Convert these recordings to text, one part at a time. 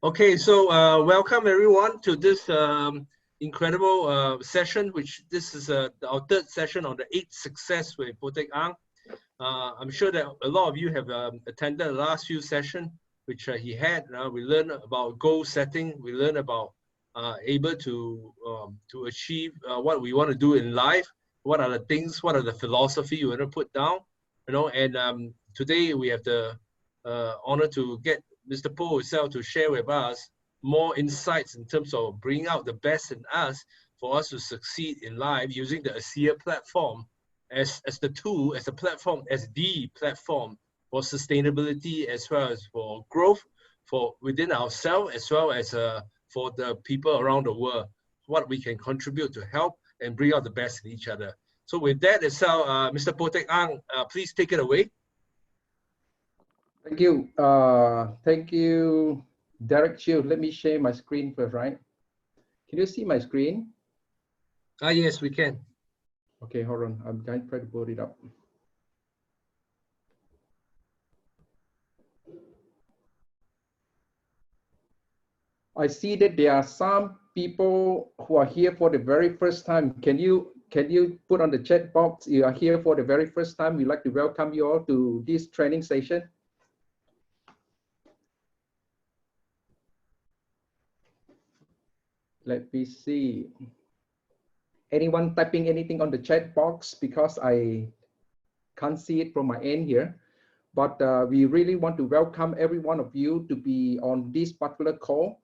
Okay, so welcome everyone to this incredible session, which this is our third session on the 8 Success with Poh Ted Ang. I'm sure that a lot of you have attended the last few sessions, which he had. We learned about goal setting. We learned about able to achieve what we want to do in life. What are the things? What are the philosophy you want to put down? And today we have the honor to get Mr. Poh himself to share with us more insights in terms of bringing out the best in us for us to succeed in life using the ASEA platform as the tool, as a platform, as the platform for sustainability as well as for growth for within ourselves as well as for the people around the world, what we can contribute to help and bring out the best in each other. So with that itself, Mr. Poh Ted Ang, please take it away. Thank you. Thank you, Derek Chiu. Let me share my screen first, right? Can you see my screen? Yes, we can. Okay, hold on. I'm going to try to put it up. I see that there are some people who are here for the very first time. Can you put on the chat box you are here for the very first time? We'd like to welcome you all to this training session. Let me see. Anyone typing anything on the chat box, because I can't see it from my end here. But we really want to welcome every one of you to be on this particular call.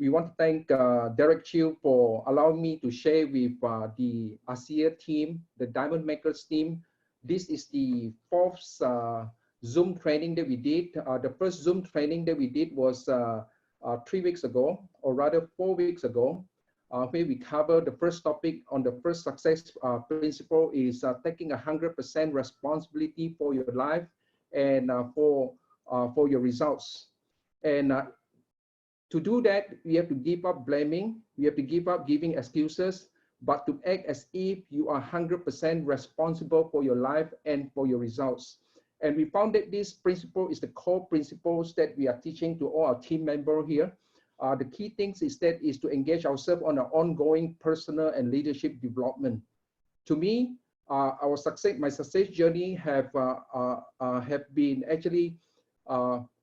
We want to thank Derek Chiu for allowing me to share with the ASEA team, the Diamond Makers team. This is the fourth Zoom training that we did. The first Zoom training that we did was 3 weeks ago, or rather 4 weeks ago, where we cover the first topic on the first success principle is taking 100% responsibility for your life and for your results. And to do that, we have to give up blaming, we have to give up giving excuses, but to act as if you are 100% responsible for your life and for your results. And we found that this principle is the core principles that we are teaching to all our team members here. The key things is to engage ourselves on an ongoing personal and leadership development. To me, my success journey have been actually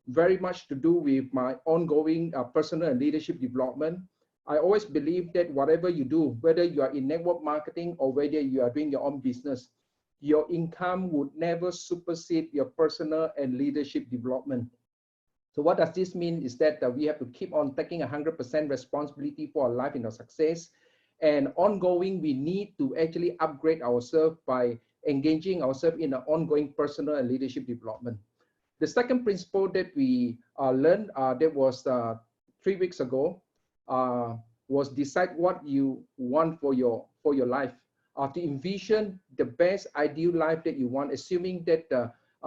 very much to do with my ongoing personal and leadership development. I always believe that whatever you do, whether you are in network marketing or whether you are doing your own business, your income would never supersede your personal and leadership development. So what does this mean is that we have to keep on taking 100% responsibility for our life and our success. And ongoing, we need to actually upgrade ourselves by engaging ourselves in an ongoing personal and leadership development. The second principle that we learned that was 3 weeks ago was decide what you want for your life. To envision the best ideal life that you want, assuming that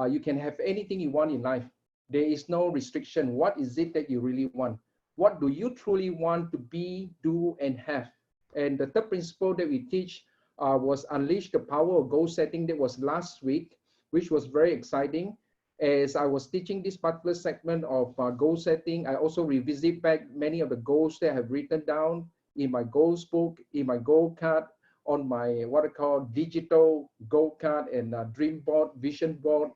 you can have anything you want in life. There is no restriction. What is it that you really want? What do you truly want to be, do, and have? And the third principle that we teach was unleash the power of goal setting. That was last week, which was very exciting. As I was teaching this particular segment of goal setting, I also revisit back many of the goals that I have written down in my goals book, in my goal card, on my what I call digital goal card and dream board, vision board.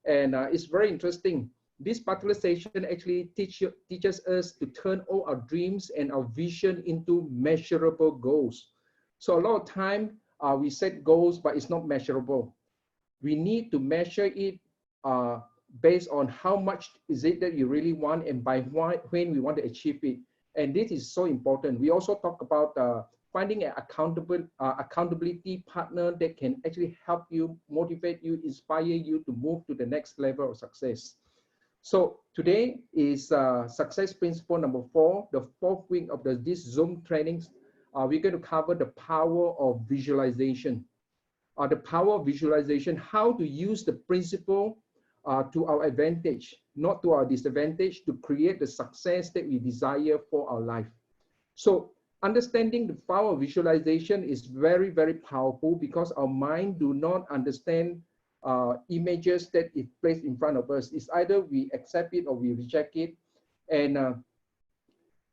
And it's very interesting. This particular session actually teaches us to turn all our dreams and our vision into measurable goals. So a lot of time we set goals, but it's not measurable. We need to measure it based on how much is it that you really want and by when we want to achieve it. And this is so important. We also talk about finding an accountability partner that can actually help you, motivate you, inspire you to move to the next level of success. So today is success principle number 4, the 4th week of this Zoom trainings. We're going to cover the power of visualization. The power of visualization, how to use the principle to our advantage, not to our disadvantage, to create the success that we desire for our life. So understanding the power of visualization is very, very powerful because our mind do not understand images that is placed in front of us. It's either we accept it or we reject it. And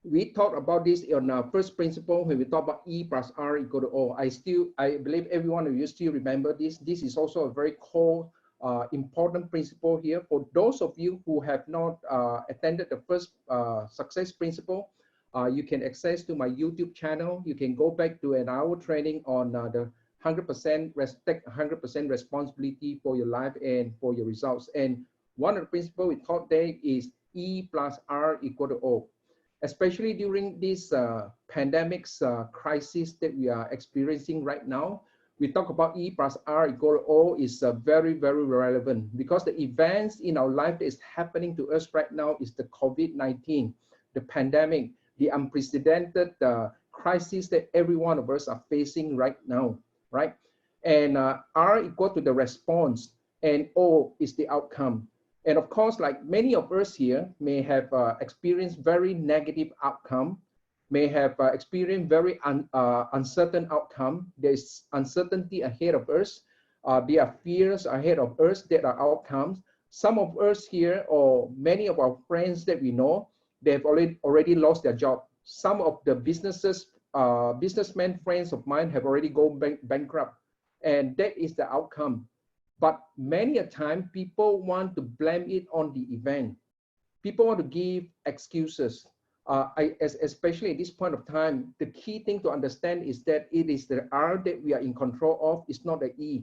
we talked about this on our first principle when we talk about E plus R equal to O. I believe every one of you still remember this. This is also a very core important principle here. For those of you who have not attended the first success principle, you can access to my YouTube channel. You can go back to an hour training on the 100% 100% responsibility for your life and for your results. And one of the principles we taught there is E plus R equal to O. Especially during this pandemics crisis that we are experiencing right now, we talk about E plus R equal to O is very, very relevant, because the events in our life that is happening to us right now is the COVID-19, the pandemic, the unprecedented crisis that every one of us are facing right now, right? And R equal to the response, and O is the outcome. And of course, like many of us here may have experienced very negative outcome, may have experienced very uncertain outcome. There's uncertainty ahead of us. There are fears ahead of us that are outcomes. Some of us here, or many of our friends that we know, they have already lost their job. Some of the businessmen friends of mine have already gone bankrupt, and that is the outcome. But many a time, people want to blame it on the event. People want to give excuses. Especially at this point of time, the key thing to understand is that it is the R that we are in control of. It's not the E.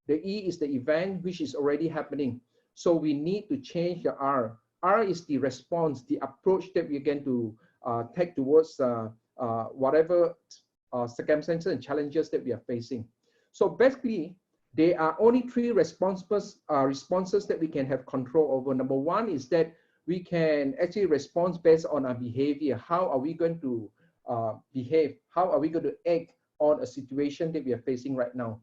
The E is the event which is already happening. So we need to change the R. R is the response, the approach that we're going to take towards whatever circumstances and challenges that we are facing. So basically, there are only three responses that we can have control over. Number one is that we can actually respond based on our behavior. How are we going to behave? How are we going to act on a situation that we are facing right now?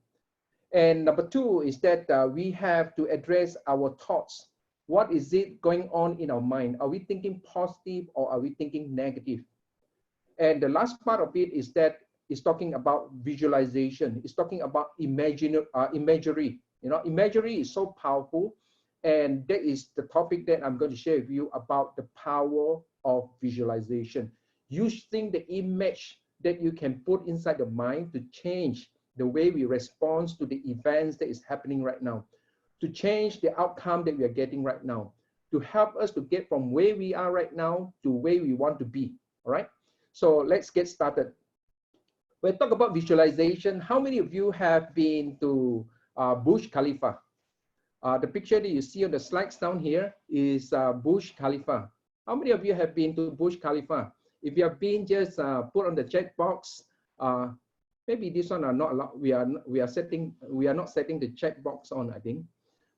And number two is that we have to address our thoughts. What is it going on in our mind? Are we thinking positive or are we thinking negative? And the last part of it is that it's talking about visualization. It's talking about imagery. You know, imagery is so powerful, and that is the topic that I'm going to share with you about the power of visualization. Using the image that you can put inside the mind to change the way we respond to the events that is happening right now, to change the outcome that we are getting right now, to help us to get from where we are right now to where we want to be. All right. So let's get started. When I talk about visualization, how many of you have been to Burj Khalifa? The picture that you see on the slides down here is Burj Khalifa. How many of you have been to Burj Khalifa? If you have been, just put on the chat box. Maybe this one are not allowed. We are not setting the chat box on, I think.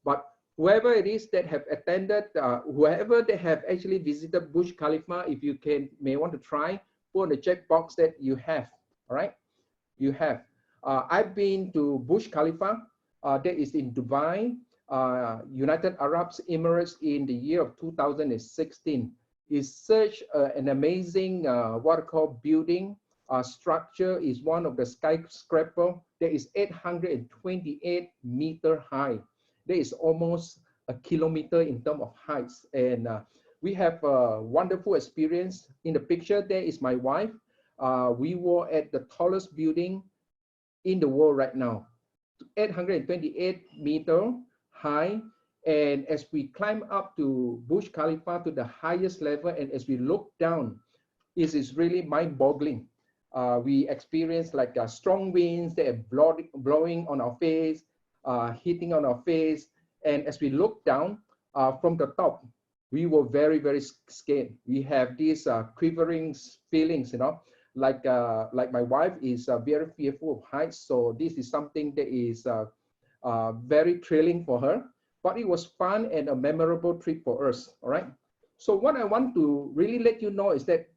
But whoever it is that have attended, whoever that have actually visited Burj Khalifa, if you may want to try, put on the chat box that you have. All right, you have. I've been to Burj Khalifa. That is in Dubai, United Arab Emirates, in the year of 2016. It's such an amazing what I call building structure. Is one of the skyscraper that is 828 meter high. That is almost a kilometer in terms of heights, and we have a wonderful experience. In the picture, there is my wife. We were at the tallest building in the world right now, 828 meter high. And as we climb up to Burj Khalifa, to the highest level, and as we look down, it is really mind-boggling. We experience like strong winds that are blowing on our face, hitting on our face. And as we look down from the top, we were very, very scared. We have these quivering feelings, you know, like my wife is very fearful of heights. So this is something that is very thrilling for her, but it was fun and a memorable trip for us. All right. So what I want to really let you know is that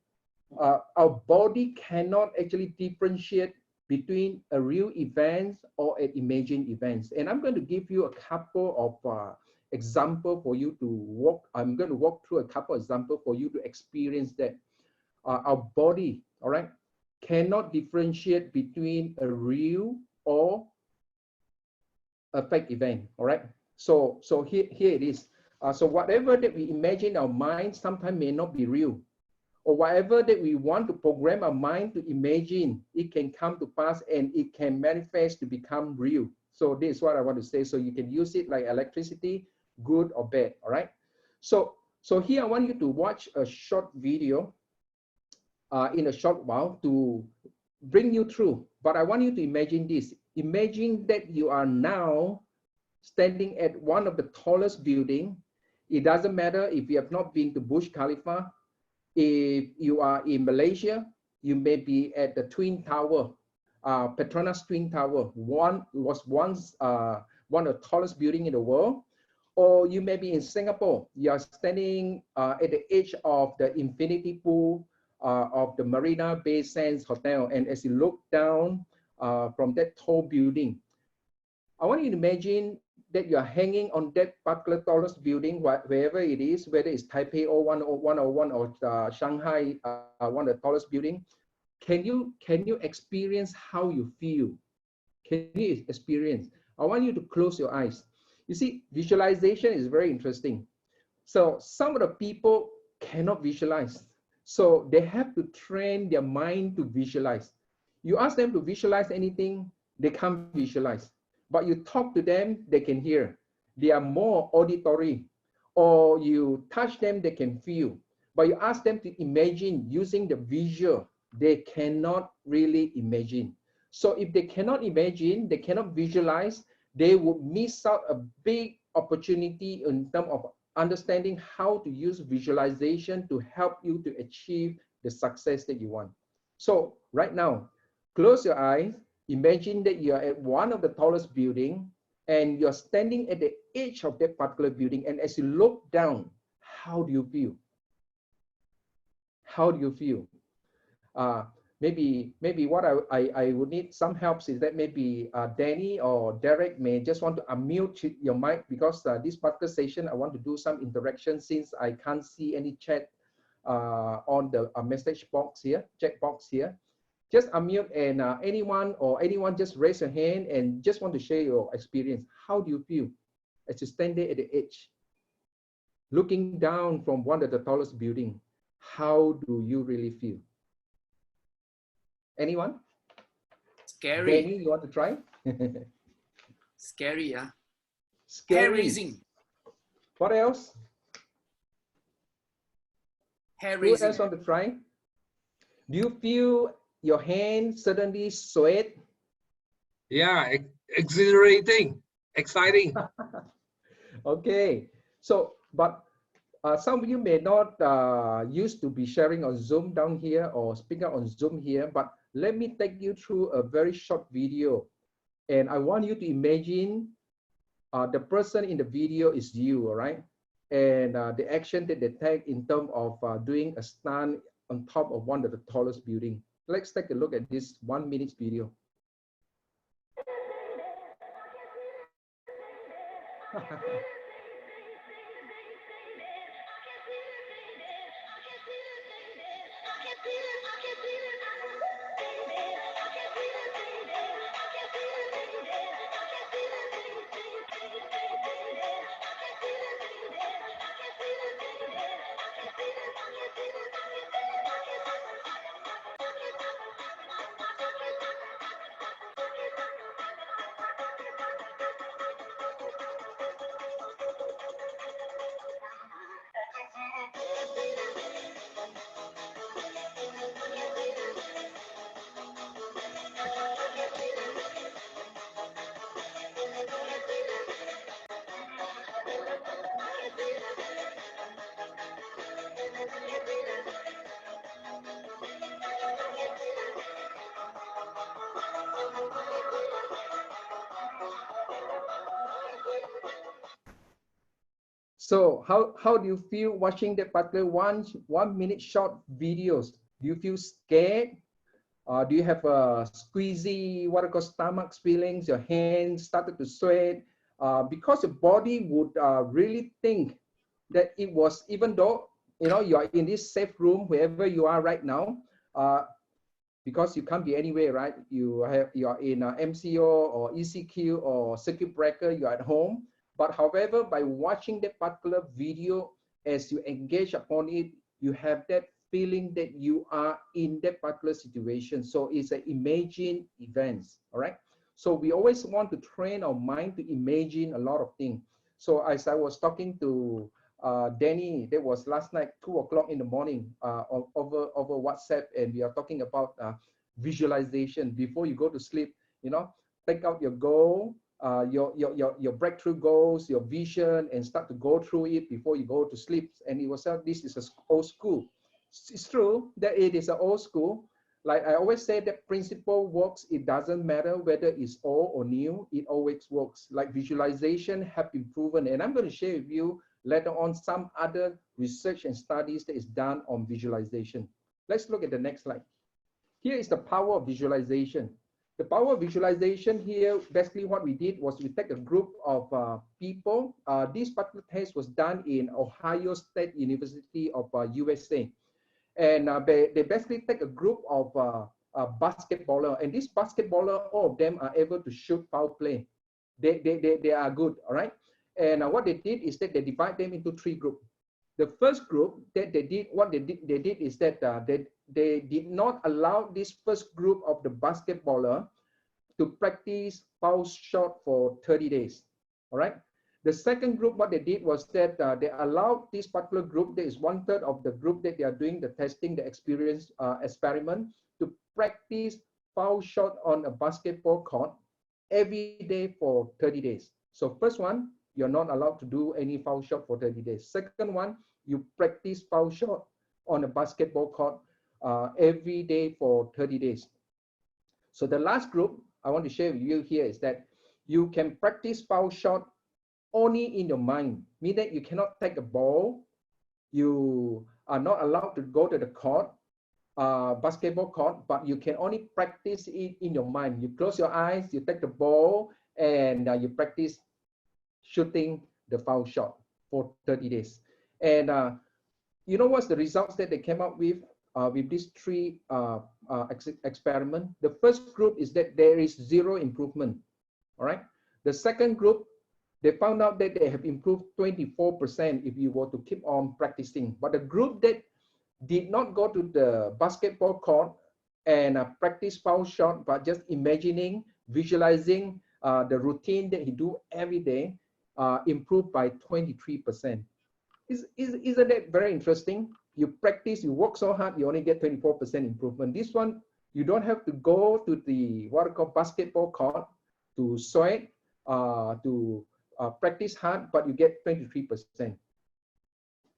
our body cannot actually differentiate between a real event or an imagined event. And I'm going to give you a couple of example for you to walk. I'm going to walk through a couple of examples for you to experience that. Our body, all right, cannot differentiate between a real or a fake event. All right. So here it is. So whatever that we imagine in our mind sometimes may not be real. Or whatever that we want to program our mind to imagine, it can come to pass and it can manifest to become real. So this is what I want to say. So you can use it like electricity, good or bad, all right? So here I want you to watch a short video in a short while to bring you through. But I want you to imagine this. Imagine that you are now standing at one of the tallest buildings. It doesn't matter if you have not been to Burj Khalifa. If you are in Malaysia, you may be at the Twin Tower, Petronas Twin Tower. One was once one of the tallest building in the world. Or you may be in Singapore. You are standing at the edge of the infinity pool of the Marina Bay Sands Hotel. And as you look down from that tall building, I want you to imagine that you are hanging on that particular tallest building, wherever it is, whether it's Taipei or 101 or Shanghai, one of the tallest building. Can you experience how you feel? Can you experience? I want you to close your eyes. You see, visualization is very interesting. So some of the people cannot visualize. So they have to train their mind to visualize. You ask them to visualize anything, they can't visualize. But you talk to them, they can hear. They are more auditory. Or you touch them, they can feel. But you ask them to imagine using the visual, they cannot really imagine. So if they cannot imagine, they cannot visualize, they would miss out a big opportunity in terms of understanding how to use visualization to help you to achieve the success that you want. So right now, close your eyes. Imagine that you are at one of the tallest building and you're standing at the edge of that particular building. And as you look down, how do you feel? How do you feel? Maybe what I would need some help is that maybe Danny or Derek may just want to unmute your mic, because this particular session, I want to do some interaction since I can't see any chat on the message box here, chat box here. Just unmute and anyone just raise your hand and just want to share your experience. How do you feel as you stand there at the edge, looking down from one of the tallest building? How do you really feel? Anyone? Scary. Danny, you want to try? Scary, yeah. Scary. Hair raising. What else? Hair Who raising. else want to try? Do you feel your hand suddenly sweat? Yeah, exhilarating, exciting. Okay. So, but some of you may not used to be sharing on Zoom down here or speaking on Zoom here, but let me take you through a very short video. And I want you to imagine the person in the video is you, all right? And the action that they take in terms of doing a stunt on top of one of the tallest building. Let's take a look at this 1 minute video. So how do you feel watching that particular 1 minute short videos? Do you feel scared? Do you have a squeezy, what I call stomach feelings? Your hands started to sweat because your body would really think that it was, even though you are in this safe room wherever you are right now, because you can't be anywhere, right? You are in MCO or ECQ or circuit breaker. You are at home. But however, by watching that particular video, as you engage upon it, you have that feeling that you are in that particular situation. So it's an imagine events, all right? So we always want to train our mind to imagine a lot of things. So as I was talking to Danny, that was last night, 2 o'clock in the morning over WhatsApp, and we are talking about visualization. Before you go to sleep, you know, take out your goal, your breakthrough goals, your vision, and start to go through it before you go to sleep. And it was this is an old school. It's true that it is an old school. Like I always say, that principle works. It doesn't matter whether it's old or new. It always works. Like visualization have been proven, and I'm going to share with you later on some other research and studies that is done on visualization. Let's look at the next slide. Here is the power of visualization. The power of visualization here, basically what we did was we take a group of people. This particular test was done in Ohio State University of USA. And they basically take a group of basketballer, and this basketballer, all of them are able to shoot foul play. They are good, all right? And what they did is that they divide them into 3 groups. The first group that they did, what they did is that they did not allow this first group of the basketballer to practice foul shot for 30 days. All right. The second group, what they did was that they allowed this particular group, that is 1/3 of the group that they are doing the testing, the experience experiment, to practice foul shot on a basketball court every day for 30 days. So first one, you're not allowed to do any foul shot for 30 days. Second one, you practice foul shot on a basketball court every day for 30 days. So the last group I want to share with you here is that you can practice foul shot only in your mind, meaning that you cannot take a ball. You are not allowed to go to the court, basketball court, but you can only practice it in your mind. You close your eyes, you take the ball, and you practice shooting the foul shot for 30 days. And you know what's the results that they came up with these 3 experiments? The first group is that there is 0 improvement, all right? The second group, they found out that they have improved 24% if you were to keep on practicing. But the group that did not go to the basketball court and practice foul shot, but just imagining, visualizing the routine that he do every day, improved by 23%. Isn't that very interesting? You practice, you work so hard, you only get 24% improvement. This one, you don't have to go to the what I call basketball court to sweat, to practice hard, but you get 23%.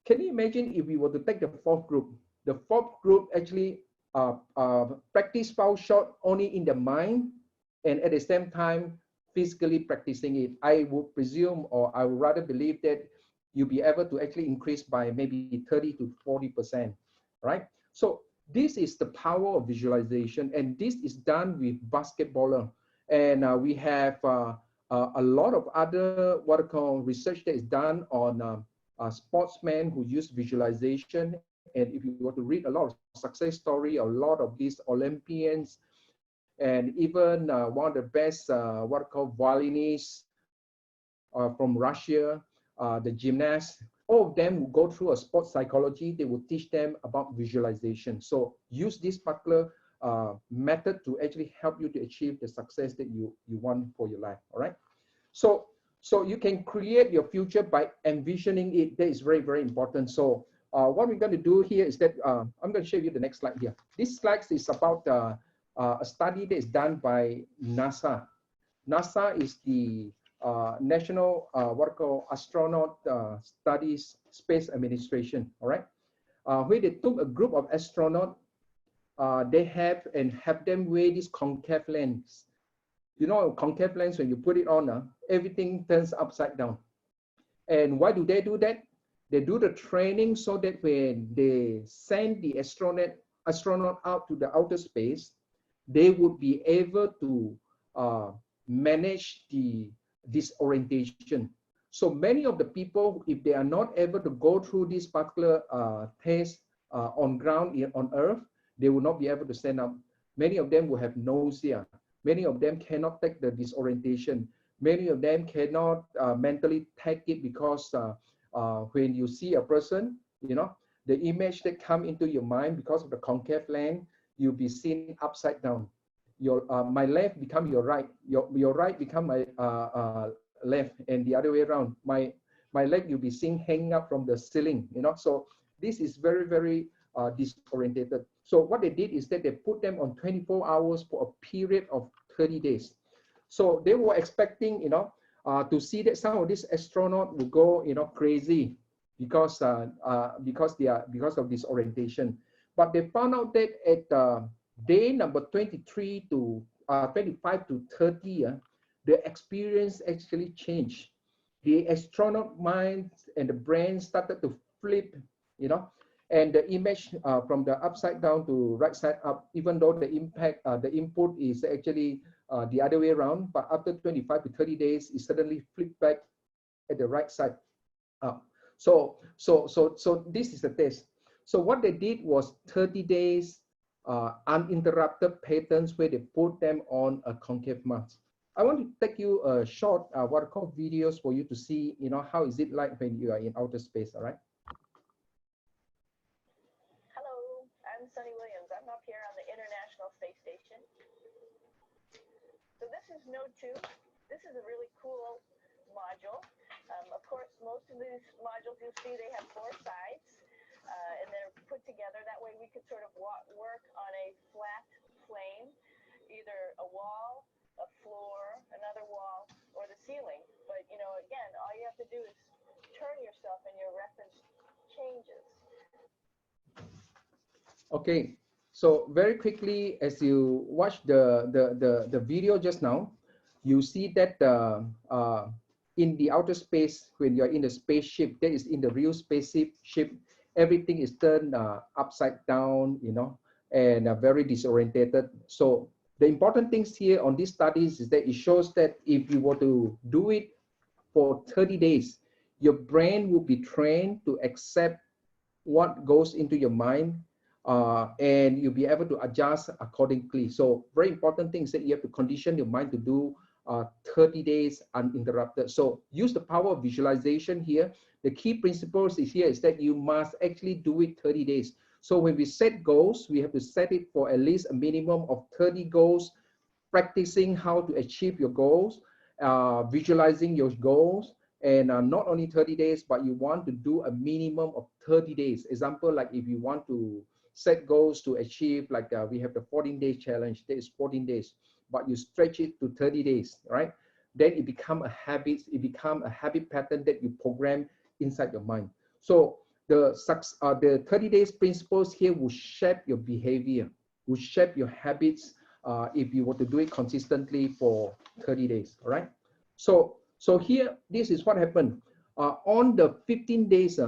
Can you imagine if we were to take the 4th group? The 4th group actually practice foul shot only in the mind, and at the same time physically practicing it. I would presume, or I would rather believe, that you'll be able to actually increase by maybe 30 to 40%, right? So this is the power of visualization, and this is done with basketballer. And we have a lot of other what I call research that is done on sportsmen who use visualization. And if you were to read a lot of success story, a lot of these Olympians, and even one of the best what I call violinists from Russia, the gymnasts, all of them who go through a sports psychology, they will teach them about visualization. So use this particular method to actually help you to achieve the success that you want for your life. All right. So you can create your future by envisioning it. That is very, very important. So what we're going to do here is that I'm going to show you the next slide here. This slide is about a study that is done by NASA. NASA is the National what I call Astronaut Studies Space Administration. All right. Where they took a group of astronauts, they have them wear this concave lens. You know, concave lens, when you put it on, everything turns upside down. And why do they do that? They do the training so that when they send the astronaut out to the outer space, they would be able to manage the disorientation. So many of the people, if they are not able to go through this particular test on ground on Earth, they will not be able to stand up. Many of them will have nausea. Many of them cannot take the disorientation. Many of them cannot mentally take it because when you see a person, you know, the image that come into your mind because of the concave lens, you'll be seen upside down. Your my left become your right, your right become my left, and the other way around. My leg you'll be seeing hanging up from the ceiling, you know. So this is very, very disorientated. So what they did is that they put them on 24 hours for a period of 30 days. So they were expecting, you know, to see that some of these astronauts will go, you know, crazy because of this orientation. But they found out that at day number 23 to 25 to 30, the experience actually changed. The astronaut mind and the brain started to flip, you know, and the image from the upside down to right side up, even though the the input is actually the other way around, but after 25 to 30 days, it suddenly flipped back at the right side up. So this is the test. So what they did was 30 days uninterrupted patterns where they put them on a concave mask. I want to take you a short what I call videos for you to see, you know, how is it like when you are in outer space, all right? Hello, I'm Sunny Williams. I'm up here on the International Space Station. So this is Node 2. This is a really cool module. Of course, most of these modules you'll see they have 4 sides, and they're put together. That way we could sort of work on a flat plane, either a wall, a floor, another wall, or the ceiling. But, you know, again, all you have to do is turn yourself and your reference changes. Okay, so very quickly, as you watch the video just now, you see that in the outer space, when you're in the spaceship, that is in the real spaceship, everything is turned upside down, you know, and very disorientated. So the important things here on these studies is that it shows that if you were to do it for 30 days, your brain will be trained to accept what goes into your mind, and you'll be able to adjust accordingly. So very important things that you have to condition your mind to do 30 days uninterrupted. So use the power of visualization here. The key principles is here is that you must actually do it 30 days. So when we set goals, we have to set it for at least a minimum of 30 goals, practicing how to achieve your goals, visualizing your goals, and not only 30 days, but you want to do a minimum of 30 days. Example, like if you want to set goals to achieve, like we have the 14-day challenge, that is 14 days, but you stretch it to 30 days, right? Then it become a habit, pattern that you program inside your mind. So the 30 days principles here will shape your behavior, will shape your habits if you were to do it consistently for 30 days, all right? So here, this is what happened. On the 15 days,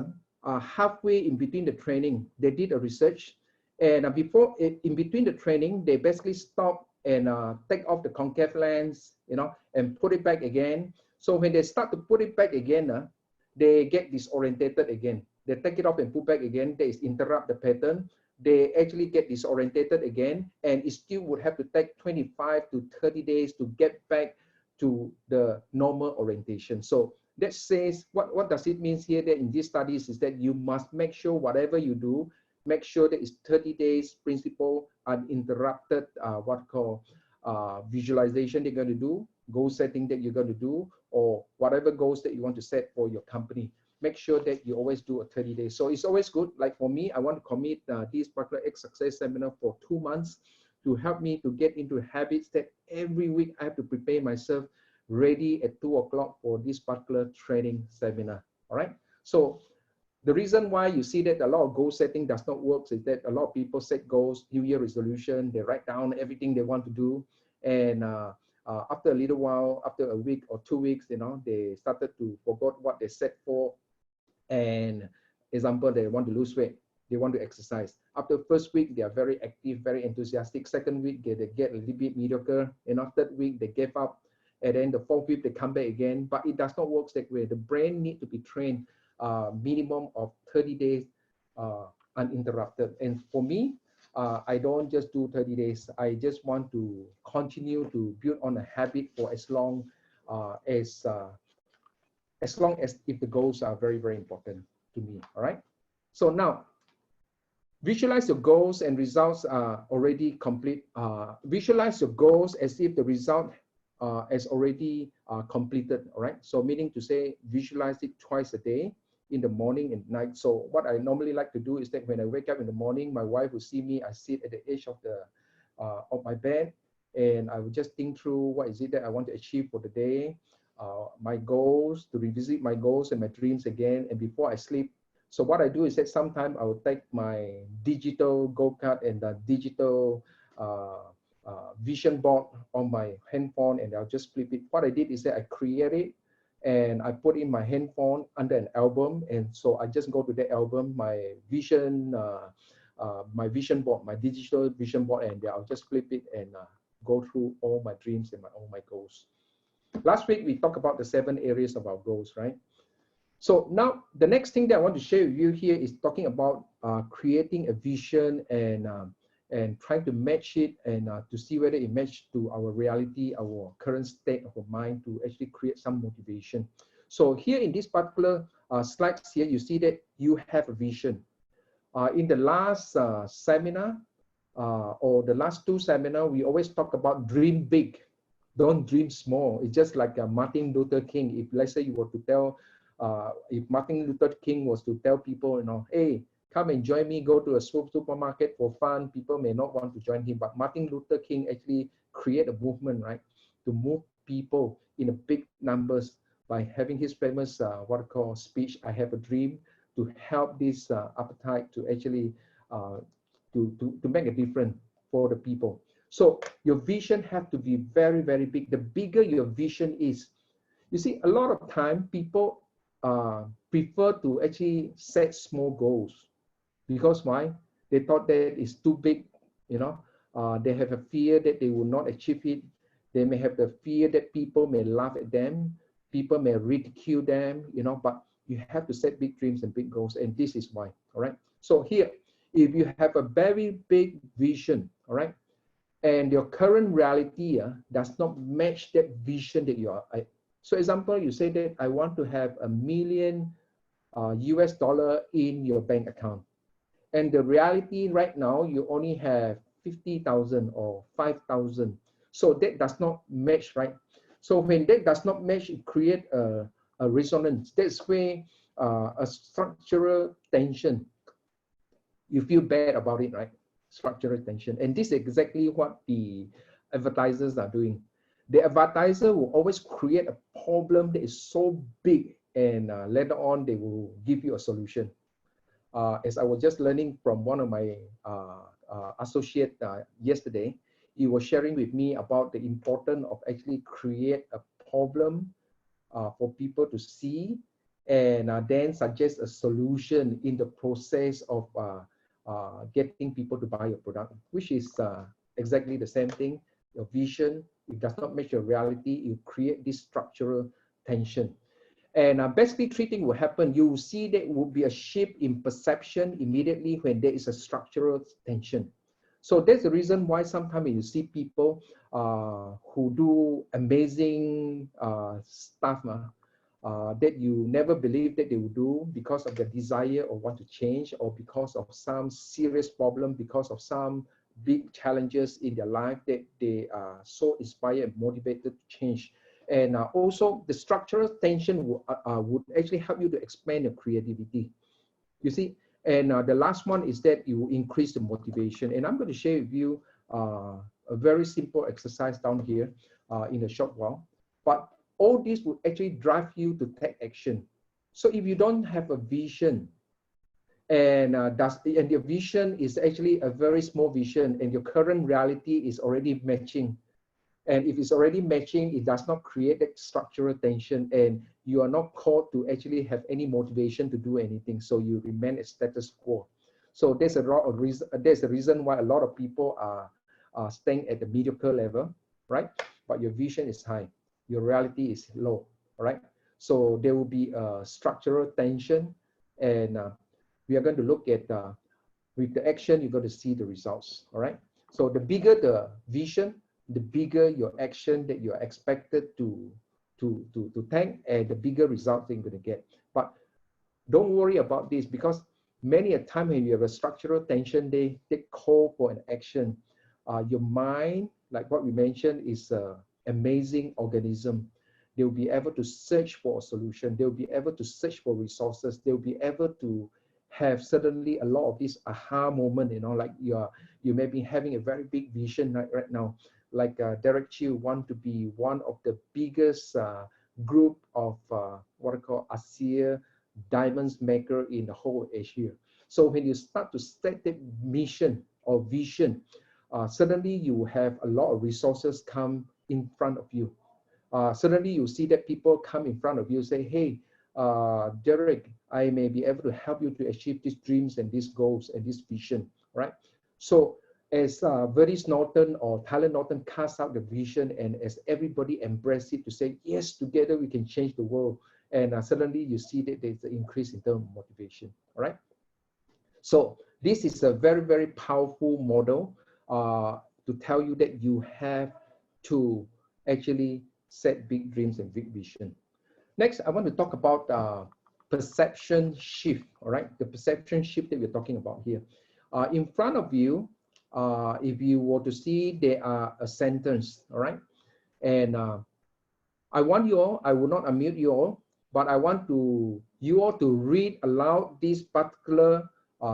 halfway in between the training, they did a research, and in between the training, they basically stopped and take off the concave lens, you know, and put it back again. So when they start to put it back again, they get disorientated again. They take it off and put back again. They interrupt the pattern. They actually get disorientated again, and it still would have to take 25 to 30 days to get back to the normal orientation. So that says, what does it mean here that in these studies is that you must make sure whatever you do, make sure that it's 30 days principle, uninterrupted, visualization they're going to do, goal setting that you're going to do, or whatever goals that you want to set for your company. Make sure that you always do a 30 days. So it's always good. Like for me, I want to commit this particular 8SUCCESS seminar for 2 months to help me to get into habits that every week I have to prepare myself ready at 2 o'clock for this particular training seminar. All right. So the reason why you see that a lot of goal setting does not work is that a lot of people set goals, New Year resolution, they write down everything they want to do. And after a little while, after a week or 2 weeks, you know, they started to forget what they set for. And example, they want to lose weight, they want to exercise. After the first week, they are very active, very enthusiastic. Second week, they get a little bit mediocre. And after third week, they give up. And then the fourth week, they come back again. But it does not work that way. The brain needs to be trained minimum of 30 days uninterrupted. And for me, I don't just do 30 days. I just want to continue to build on a habit for as long as long as if the goals are very, very important to me. All right. So now, visualize your goals and results are already complete. Visualize your goals as if the result is already completed. All right. So meaning to say, visualize it twice a day, in the morning and night. So what I normally like to do is that when I wake up in the morning, my wife will see me. I sit at the edge of my bed, and I will just think through what is it that I want to achieve for the day, my goals, to revisit my goals and my dreams again. And before I sleep, so what I do is that sometimes I will take my digital go-kart and the digital vision board on my handphone, and I'll just flip it. What I did is that I create it and I put in my handphone under an album. And so I just go to the album, my vision board, my digital vision board, and I'll just flip it and go through all my dreams and all my goals. Last week, we talked about the 7 areas of our goals, right? So now the next thing that I want to share with you here is talking about creating a vision and trying to match it and to see whether it matches to our reality, our current state of mind, to actually create some motivation. So here in this particular slides here, you see that you have a vision. In the last seminar or the last 2 seminars, we always talk about dream big, don't dream small. It's just like Martin Luther King. If let's say you were to tell, if Martin Luther King was to tell people, you know, hey, come and join me, go to a supermarket for fun, people may not want to join him. But Martin Luther King actually created a movement, right, to move people in a big numbers by having his famous what I call speech, I have a dream, to help this appetite to actually to make a difference for the people. So your vision has to be very, very big. The bigger your vision is, you see, a lot of time people prefer to actually set small goals. Because why? They thought that it's too big, you know. They have a fear that they will not achieve it. They may have the fear that people may laugh at them. People may ridicule them, you know, but you have to set big dreams and big goals. And this is why, all right? So here, if you have a very big vision, all right, and your current reality does not match that vision that you are. So example, you say that I want to have $1 million US dollar in your bank account. And the reality right now, you only have 50,000 or 5,000. So that does not match, right? So when that does not match, it creates a resonance. That's where a structural tension. You feel bad about it, right? Structural tension. And this is exactly what the advertisers are doing. The advertiser will always create a problem that is so big, and later on, they will give you a solution. As I was just learning from one of my associates yesterday, he was sharing with me about the importance of actually create a problem for people to see, and then suggest a solution in the process of getting people to buy your product, which is exactly the same thing. Your vision, it does not match your reality, you create this structural tension. And basically 3 things will happen. You will see that will be a shift in perception immediately when there is a structural tension. So that's the reason why sometimes you see people who do amazing stuff that you never believe that they will do because of their desire or want to change, or because of some serious problem, because of some big challenges in their life, that they are so inspired and motivated to change. And also the structural tension would actually help you to expand your creativity. You see, and the last one is that you increase the motivation. And I'm going to share with you a very simple exercise down here in a short while. But all this will actually drive you to take action. So if you don't have a vision, and your vision is actually a very small vision, and your current reality is already matching, and if it's already matching, it does not create that structural tension, and you are not called to actually have any motivation to do anything. So you remain a status quo. So there's a lot of reason. There's the reason why a lot of people are staying at the mediocre level, right? But your vision is high, your reality is low, all right? So there will be a structural tension, and we are going to look at with the action, you're going to see the results, all right? So the bigger the vision, the bigger your action that you're expected to thank, and the bigger result they're going to get. But don't worry about this, because many a time when you have a structural tension, they call for an action. Your mind, like what we mentioned, is an amazing organism. They'll be able to search for a solution. They'll be able to search for resources. They'll be able to have suddenly a lot of this aha moment, you know, like you may be having a very big vision right now. Like Derek Chiu want to be one of the biggest group of what I call ASEA diamonds maker in the whole Asia. So when you start to set that mission or vision, suddenly you have a lot of resources come in front of you. Suddenly you see that people come in front of you, say, hey, Derek, I may be able to help you to achieve these dreams and these goals and this vision, right? So as Verdi's Norton or Tyler Norton cast out the vision, and as everybody embrace it to say, yes, together we can change the world. And suddenly you see that there's an increase in terms of motivation, all right? So this is a very, very powerful model to tell you that you have to actually set big dreams and big vision. Next, I want to talk about perception shift, all right? The perception shift that we're talking about here. In front of you, if you were to see, there are a sentence, all right? And I want you all, I will not unmute you all, but I want you all to read aloud this particular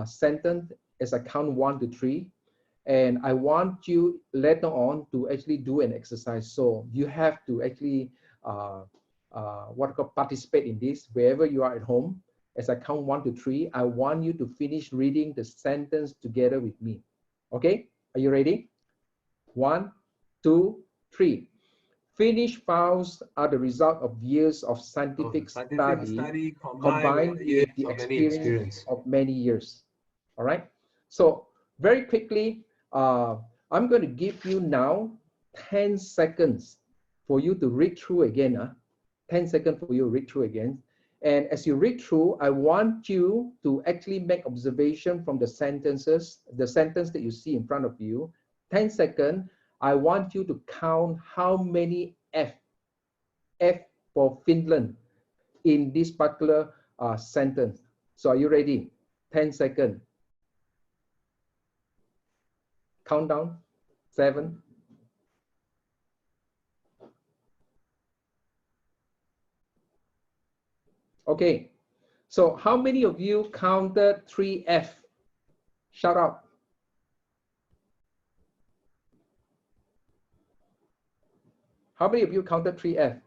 sentence as I count 1 to 3. And I want you later on to actually do an exercise. So you have to actually what I call participate in this wherever you are at home. As I count 1 to 3, I want you to finish reading the sentence together with me. Okay, are you ready? 1, 2, 3. Finished files are the result of years of scientific study combined with the experience of many years. All right. So very quickly, I'm going to give you now 10 seconds for you to read through again. 10 seconds for you to read through again. And as you read through, I want you to actually make observation from the sentences, the sentence that you see in front of you. 10 seconds. I want you to count how many F for Finland in this particular sentence. So are you ready? 10 seconds. Countdown. 7. Okay. So how many of you counted 3F? Shout out. How many of you counted 3F?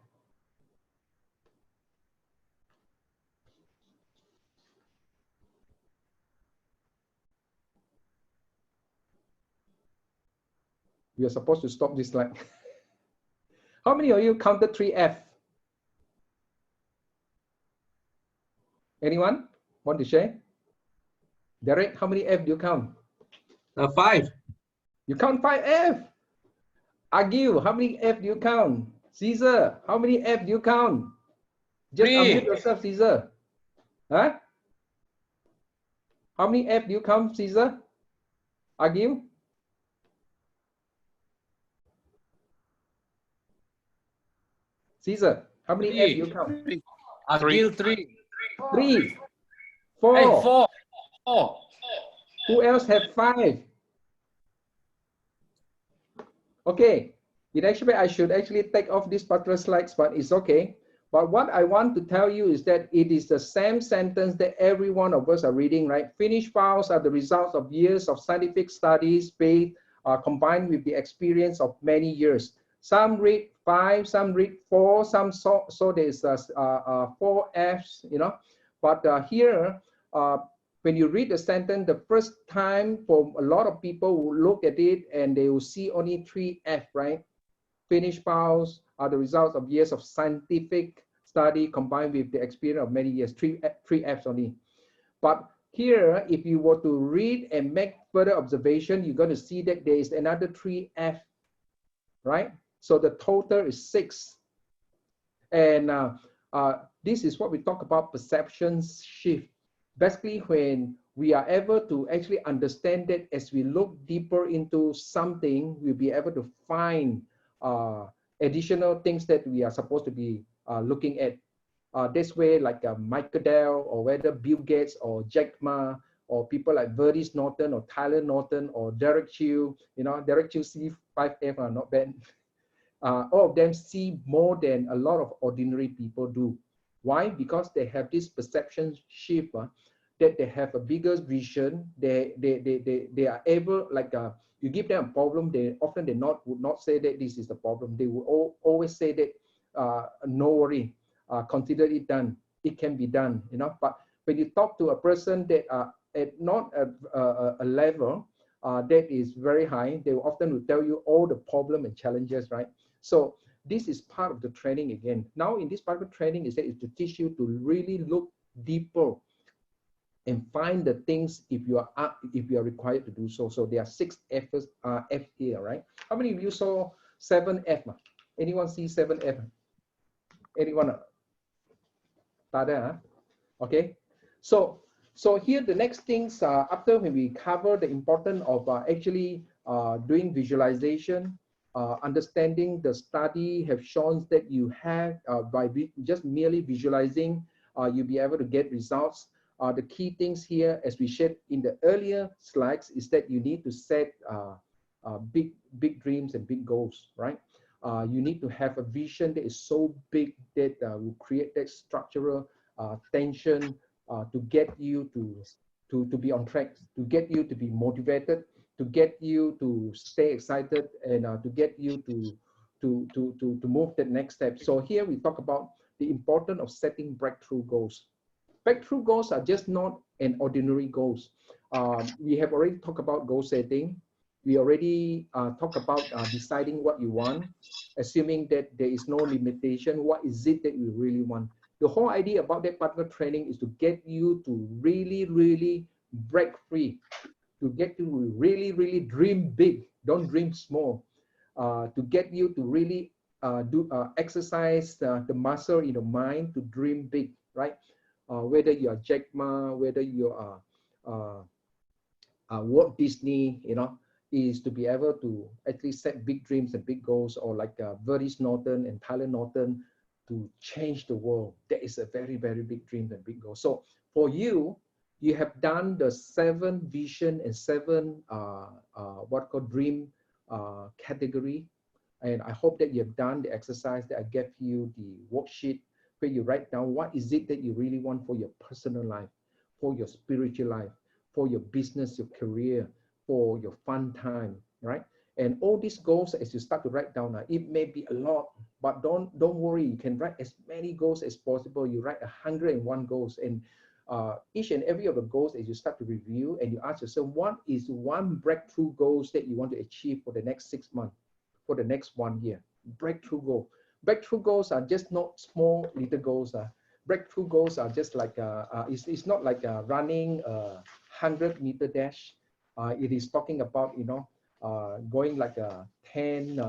We are supposed to stop this slide. How many of you counted 3F? Anyone want to share? Derek, how many F do you count? 5. You count 5F. Agil, how many F do you count? Caesar, how many F do you count? Just 3. unmute yourself, Caesar. Huh? How many F do you count, Caesar? Agil? Caesar, how many F do you count? Agil 3. 3. 4. Hey, 4. Who else have 5? Okay, I should actually take off these particular slides, but it's okay. But what I want to tell you is that it is the same sentence that every one of us are reading, right? Finished files are the results of years of scientific studies combined with the experience of many years. Some read 5, some read 4, some so there's 4 Fs, you know. But here, when you read the sentence, the first time for a lot of people will look at it and they will see only 3F, right? Finished files are the results of years of scientific study combined with the experience of many years, 3 Fs only. But here, if you were to read and make further observation, you're going to see that there is another 3F, right? So the total is 6. And this is what we talk about perception shift. Basically, when we are able to actually understand that as we look deeper into something, we'll be able to find additional things that we are supposed to be looking at. This way, like Michael Dell, or whether Bill Gates or Jack Ma, or people like Verdis Norton or Tyler Norton or Derek Chew, Derek Chew C5F are not bad. All of them see more than a lot of ordinary people do. Why? Because they have this perception shift, that they have a bigger vision. They are able, like you give them a problem, they often would not say that this is the problem. They will always say that no worry, consider it done. It can be done, But when you talk to a person that at not a level that is very high, they will often tell you all the problem and challenges, right? So this is part of the training again. Now in this part of the training is to teach you to really look deeper and find the things if you are required to do so. So there are 6 F's, F here, right? How many of you saw 7F? Anyone see 7F? Anyone? Tada, okay. So here the next things after when we cover the importance of actually doing visualization, understanding the study have shown that you have by just merely visualizing, you'll be able to get results. The key things here, as we shared in the earlier slides, is that you need to set big dreams and big goals, right? You need to have a vision that is so big that will create that structural tension to get you to be on track, to get you to be motivated, to get you to stay excited, and to get you to move the next step. So here we talk about the importance of setting breakthrough goals. Breakthrough goals are just not an ordinary goals. We have already talked about goal setting. We already talked about deciding what you want, assuming that there is no limitation. What is it that you really want? The whole idea about that partner training is to get you to really break free, to get you to really dream big. Don't dream small. To get you to really exercise the muscle in the mind to dream big, right? Whether you are Jack Ma, whether you are Walt Disney, is to be able to actually set big dreams and big goals, or like Verdis Norton and Tyler Norton, to change the world. That is a very big dream and big goal. So for you, you have done the 7 vision and 7 what called dream category, and I hope that you have done the exercise that I gave you, the worksheet, where you write down what is it that you really want for your personal life, for your spiritual life, for your business, your career, for your fun time, right? And all these goals, as you start to write down, it may be a lot, but don't worry. You can write as many goals as possible. You write 101 goals, and each and every of the goals, as you start to review, and you ask yourself, what is one breakthrough goals that you want to achieve for the next 6 months, for the next 1 year? Breakthrough goal. Breakthrough goals are just not small little goals. Breakthrough goals are just like it's not like running a 100-meter dash. It is talking about going like a 10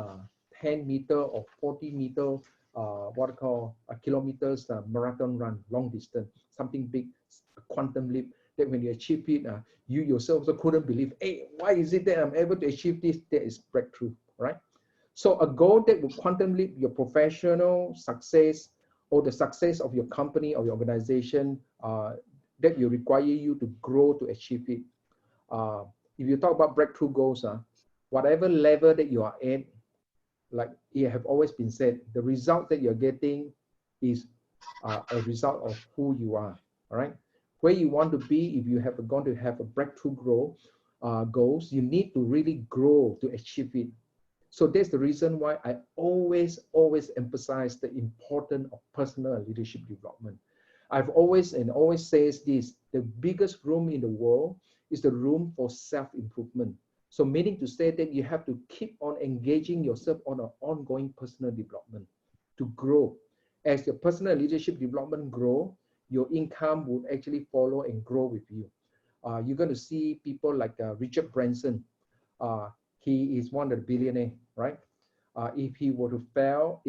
meter or 40 meter what I call kilometers marathon run, long distance, something big, a quantum leap. That when you achieve it, you yourself also couldn't believe, hey, why is it that I'm able to achieve this? That is breakthrough, right? So a goal that will quantum leap your professional success or the success of your company or your organization, that will require you to grow to achieve it. If you talk about breakthrough goals, whatever level that you are at, like it have always been said, the result that you're getting is a result of who you are, all right? Where you want to be, if you have going to have a breakthrough goals, you need to really grow to achieve it. So that's the reason why I always emphasize the importance of personal leadership development. I've always says this, the biggest room in the world is the room for self-improvement. So meaning to say that you have to keep on engaging yourself on an ongoing personal development to grow. As your personal leadership development grow, your income will actually follow and grow with you. You're going to see people like Richard Branson. He is one of the billionaires, right? If he were to fail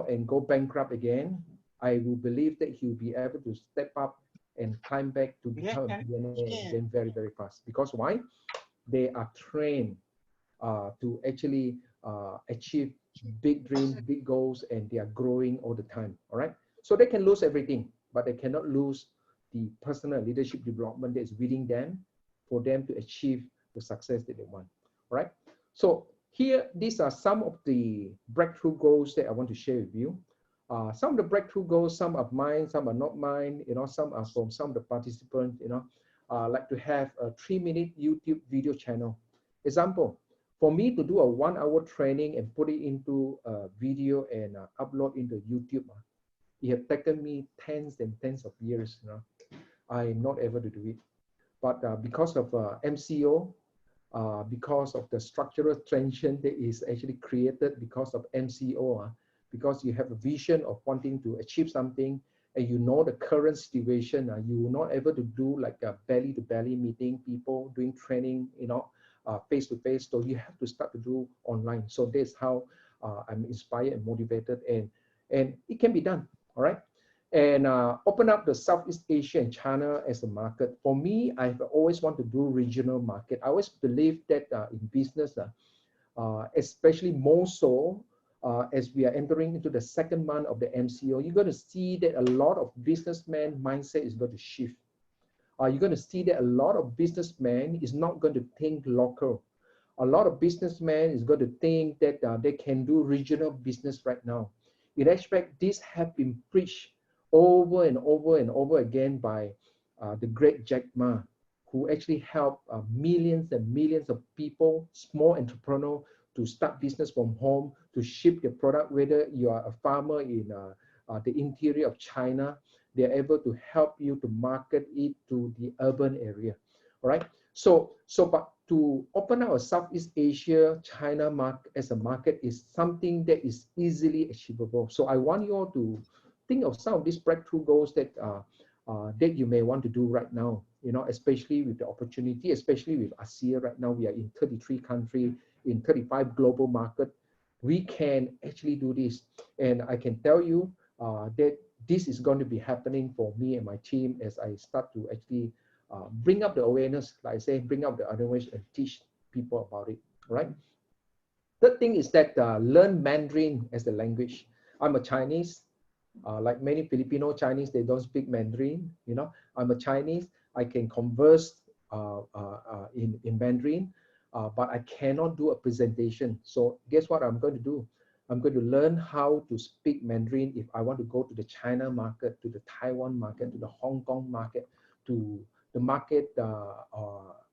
and go bankrupt again, I will believe that he'll be able to step up and climb back to become a billionaire again very fast. Because why? They are trained to actually achieve big dreams, big goals, and they are growing all the time. All right. So they can lose everything, but they cannot lose the personal leadership development that is within them for them to achieve the success that they want. All right. So here, these are some of the breakthrough goals that I want to share with you. Some of the breakthrough goals, some are mine, some are not mine. You know, some are from some of the participants. You know, like to have a 3-minute YouTube video channel. Example, for me to do a 1-hour training and put it into a video and upload into YouTube, it has taken me tens and tens of years. You know, I'm not able to do it. But because of MCO, because of the structural tension that is actually created because of MCO, because you have a vision of wanting to achieve something and you know the current situation, you are not able to do like a belly-to-belly meeting, people doing training, you know, face-to-face. So you have to start to do online. So that's how I'm inspired and motivated, and it can be done. All right. And open up the Southeast Asia and China as a market. For me, I've always wanted to do regional market. I always believe that in business, especially more so as we are entering into the second month of the MCO, you're going to see that a lot of businessman mindset is going to shift. You're going to see that a lot of businessmen is not going to think local. A lot of businessmen is going to think that they can do regional business right now. In fact, this have been preached over and over and over again by the great Jack Ma, who actually helped millions and millions of people, small entrepreneurs, to start business from home, to ship their product, whether you are a farmer in the interior of China, they're able to help you to market it to the urban area. All right. But to open up a Southeast Asia, China market as a market is something that is easily achievable. So I want you all to think of some of these breakthrough goals that that you may want to do right now, you know, especially with the opportunity, especially with ASEA right now. We are in 33 countries, in 35 global markets. We can actually do this. And I can tell you that this is going to be happening for me and my team as I start to actually bring up the awareness, like I say, bring up the awareness and teach people about it, right? Third thing is that learn Mandarin as a language. I'm a Chinese. Like many Filipino Chinese, they don't speak Mandarin. You know, I'm a Chinese. I can converse in Mandarin, but I cannot do a presentation. So guess what I'm going to do? I'm going to learn how to speak Mandarin if I want to go to the China market, to the Taiwan market, to the Hong Kong market, to the market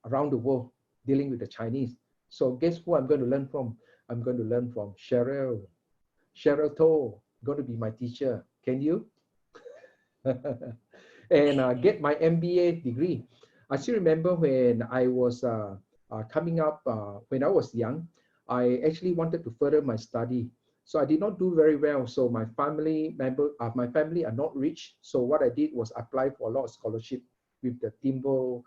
around the world dealing with the Chinese. So guess who I'm going to learn from? I'm going to learn from Cheryl. Cheryl To, going to be my teacher. Can you? And get my MBA degree. I still remember when I was coming up, when I was young, I actually wanted to further my study. So I did not do very well. So my family are not rich. So what I did was apply for a lot of scholarship with the timber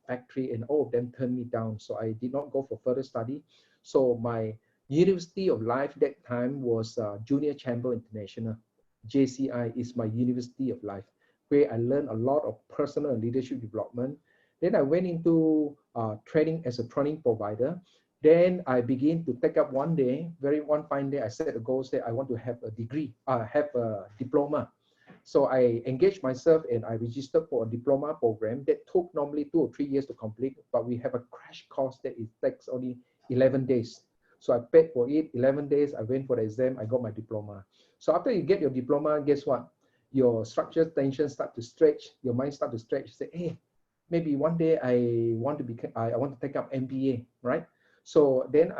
factory, and all of them turned me down. So I did not go for further study. So my University of Life that time was Junior Chamber International. JCI is my University of Life, where I learned a lot of personal and leadership development. Then I went into training as a training provider. Then I began to take up one fine day, I set a goal that I want to have a degree, have a diploma. So I engaged myself and I registered for a diploma program that took normally 2 or 3 years to complete, but we have a crash course that it takes only 11 days. So I paid for it, 11 days, I went for the exam, I got my diploma. So after you get your diploma, guess what? Your structure tension start to stretch, your mind start to stretch, say, hey, maybe one day I want to take up MBA, right? So then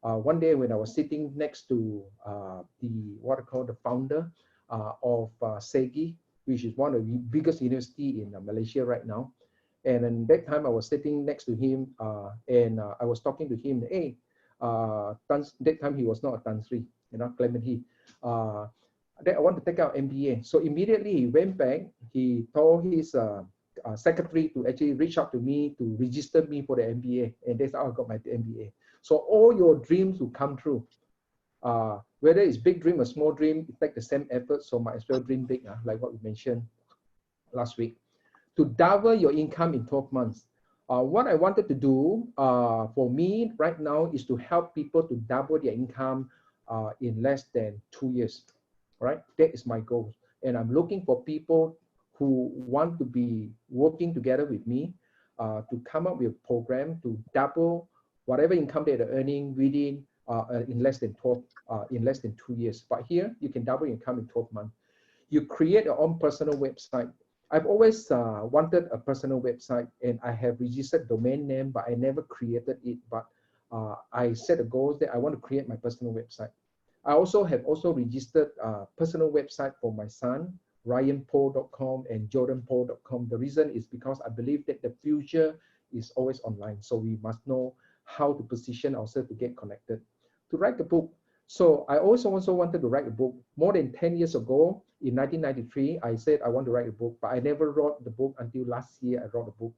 one day when I was sitting next to the founder of SEGI, which is one of the biggest university in Malaysia right now. And then that time I was sitting next to him and I was talking to him, hey, that time he was not a Tan Sri, you know, Clement He. That I want to take out MBA. So immediately he went back, he told his secretary to actually reach out to me to register me for the MBA, and that's how I got my MBA. So all your dreams will come true. Whether it's big dream or small dream, it takes the same effort, so might as well dream big, like what we mentioned last week. To double your income in 12 months. What I wanted to do for me right now is to help people to double their income in less than 2 years, right? That is my goal. And I'm looking for people who want to be working together with me to come up with a program to double whatever income that they're earning within in less than 2 years. But here you can double income in 12 months. You create your own personal website. I've always wanted a personal website, and I have registered domain name, but I never created it. But I set a goal that I want to create my personal website. I also have registered a personal website for my son, ryanpoh.com and jordanpoh.com. The reason is because I believe that the future is always online. So we must know how to position ourselves to get connected. To write a book. So I also wanted to write a book. More than 10 years ago, in 1993, I said I want to write a book, but I never wrote the book until last year I wrote a book.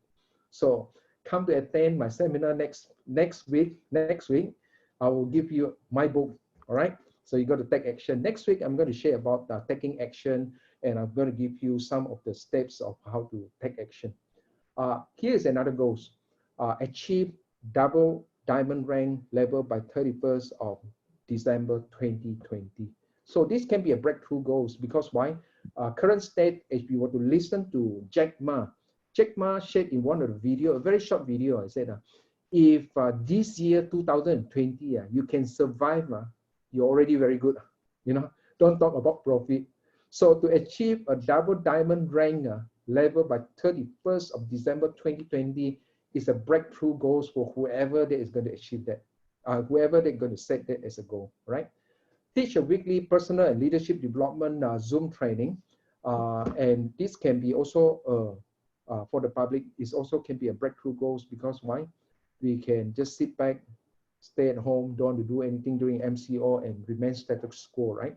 So come to attend my seminar next week, I will give you my book, all right? So you got to take action. Next week, I'm going to share about taking action, and I'm going to give you some of the steps of how to take action. Here's another goal. Achieve double diamond rank level by 31st of December 2020. So this can be a breakthrough goals because why? Current state, if you were to listen to Jack Ma shared in one of the video, a very short video, I said, if this year 2020, you can survive, you're already very good. You know, don't talk about profit. So to achieve a double diamond rank level by 31st of December 2020 is a breakthrough goals for whoever that is going to achieve that, whoever they're going to set that as a goal, right? Teach a weekly personal and leadership development Zoom training, and this can be also for the public. It also can be a breakthrough goals because why? We can just sit back, stay at home, don't want to do anything during MCO and remain status quo, right?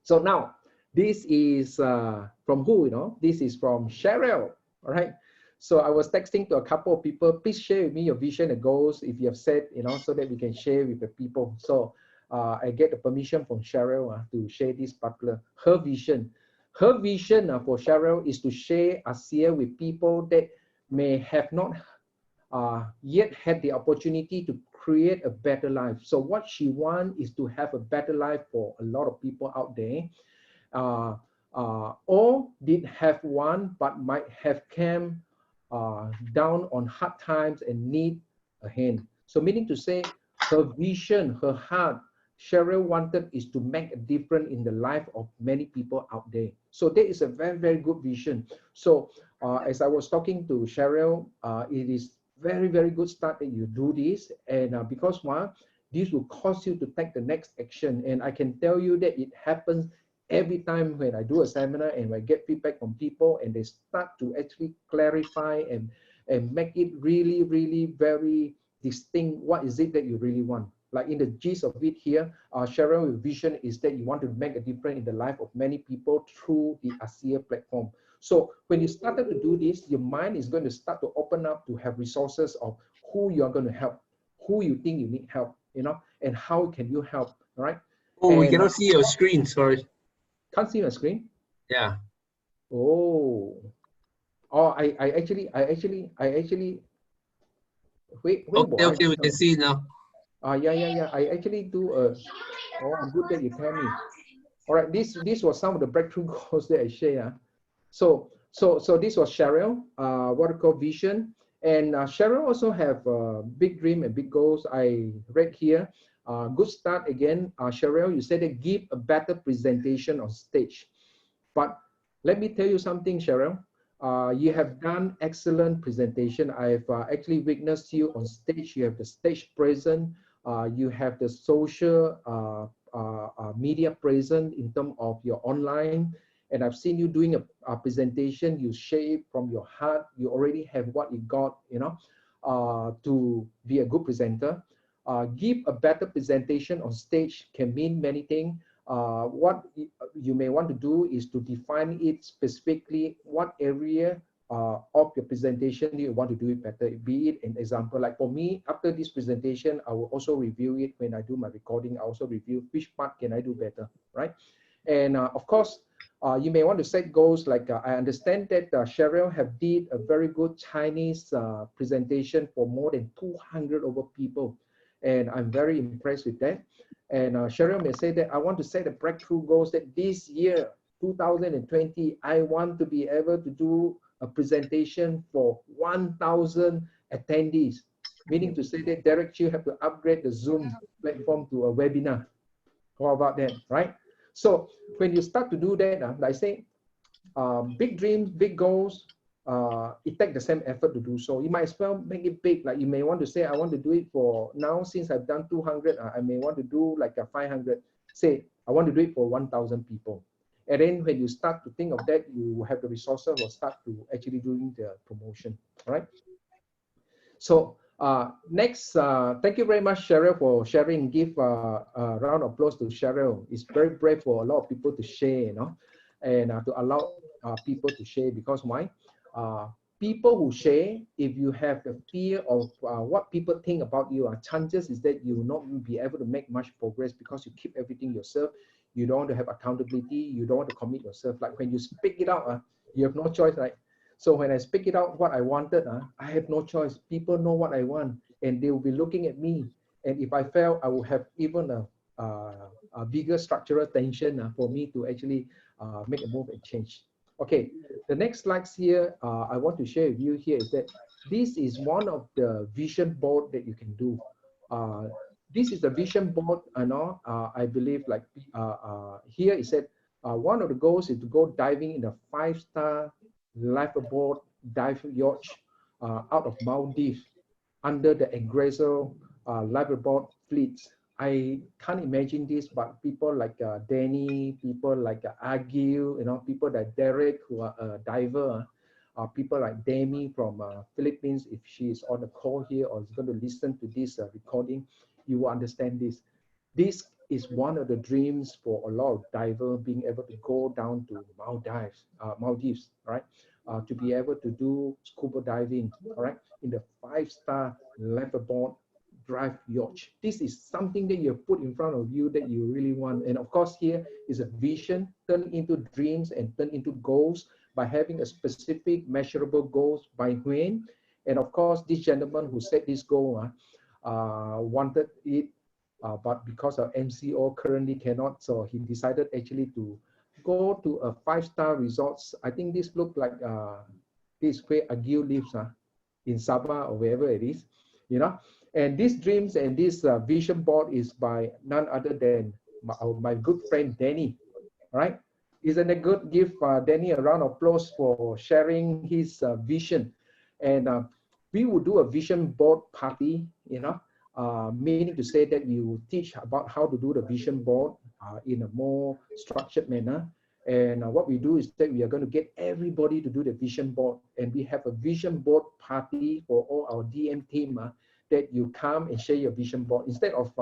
So now this is from who? You know, this is from Cheryl. All right. So I was texting to a couple of people. Please share with me your vision and goals if you have said, you know, so that we can share with the people. So I get the permission from Cheryl to share this particular, her vision. Her vision for Cheryl is to share ASEA with people that may have not yet had the opportunity to create a better life. So what she wants is to have a better life for a lot of people out there, or did have one, but might have come down on hard times and need a hand. So meaning to say, her vision, her heart, Cheryl wanted is to make a difference in the life of many people out there. So that is a very, very good vision. So as I was talking to Cheryl, it is very, very good start that you do this. And because one, this will cause you to take the next action. And I can tell you that it happens every time when I do a seminar and I get feedback from people and they start to actually clarify and make it really, really very distinct. What is it that you really want? Like in the gist of it here, Cheryl's vision is that you want to make a difference in the life of many people through the ASEA platform. So when you started to do this, your mind is going to start to open up to have resources of who you're going to help, who you think you need help, you know, and how can you help, all right? Oh, and, we cannot see your screen, sorry. Can't see my screen? Yeah. Oh, I actually, wait, Okay, we can see it now. Yeah. I actually do I'm good that you tell me. All right, this was some of the breakthrough goals that I share. So this was Cheryl, what I call vision. And Cheryl also have big dream and big goals. I read here. Good start again. Cheryl, you said that give a better presentation on stage. But let me tell you something, Cheryl. You have done excellent presentation. I've actually witnessed you on stage. You have the stage present. You have the social media present in terms of your online. And I've seen you doing a presentation. You share it from your heart. You already have what you got, you know, to be a good presenter. Give a better presentation on stage can mean many things. What you may want to do is to define it specifically, what area of your presentation you want to do it better. Be it an example, like for me, after this presentation, I will also review it when I do my recording. I also review which part can I do better, right? And of course, you may want to set goals like I understand that Cheryl have did a very good Chinese presentation for more than 200 over people. And I'm very impressed with that. And Cheryl may say that I want to set a breakthrough goals that this year, 2020, I want to be able to do a presentation for 1,000 attendees, meaning to say that Derek, you have to upgrade the Zoom platform to a webinar. How about that, right? So when you start to do that, like I say, big dreams, big goals, it takes the same effort to do so. You might as well make it big. Like you may want to say, I want to do it for now, since I've done 200, I may want to do like a 500. Say, I want to do it for 1,000 people. And then when you start to think of that, you have the resources or start to actually doing the promotion, right? So next, thank you very much, Cheryl, for sharing. Give a round of applause to Cheryl. It's very brave for a lot of people to share, you know, and to allow people to share, because why? People who share, if you have the fear of what people think about you, chances is that you will not be able to make much progress because you keep everything yourself. You don't want to have accountability. You don't want to commit yourself. Like when you speak it out, you have no choice, right? So when I speak it out, what I wanted, I have no choice. People know what I want, and they will be looking at me. And if I fail, I will have even a bigger structural tension for me to actually make a move and change. Okay, the next slides here, I want to share with you here is that this is one of the vision board that you can do. This is the vision board, I believe like here it said, one of the goals is to go diving in a 5-star lifeboat dive yacht out of Maldives under the aggressive lifeboat fleets. I can't imagine this, but people like Danny, people like Agil, you know, people like Derek, who are a diver, people like Demi from Philippines, if she is on the call here or is going to listen to this recording, you will understand this. This is one of the dreams for a lot of divers, being able to go down to Maldives, right? To be able to do scuba diving, all right, in the 5-star lifeboat drive yacht. This is something that you have put in front of you that you really want. And of course, here is a vision turned into dreams and turned into goals by having a specific measurable goals by when. And of course, this gentleman who set this goal wanted it, but because of MCO currently cannot, so he decided actually to go to a 5-star resorts. I think this looked like this where Agil lives in Sabah or wherever it is, you know. And these dreams and this vision board is by none other than my good friend Danny, right? Isn't it good? Give Danny a round of applause for sharing his vision. And we will do a vision board party, you know, meaning to say that we will teach about how to do the vision board in a more structured manner. And what we do is that we are going to get everybody to do the vision board, and we have a vision board party for all our DM team that you come and share your vision board. Instead of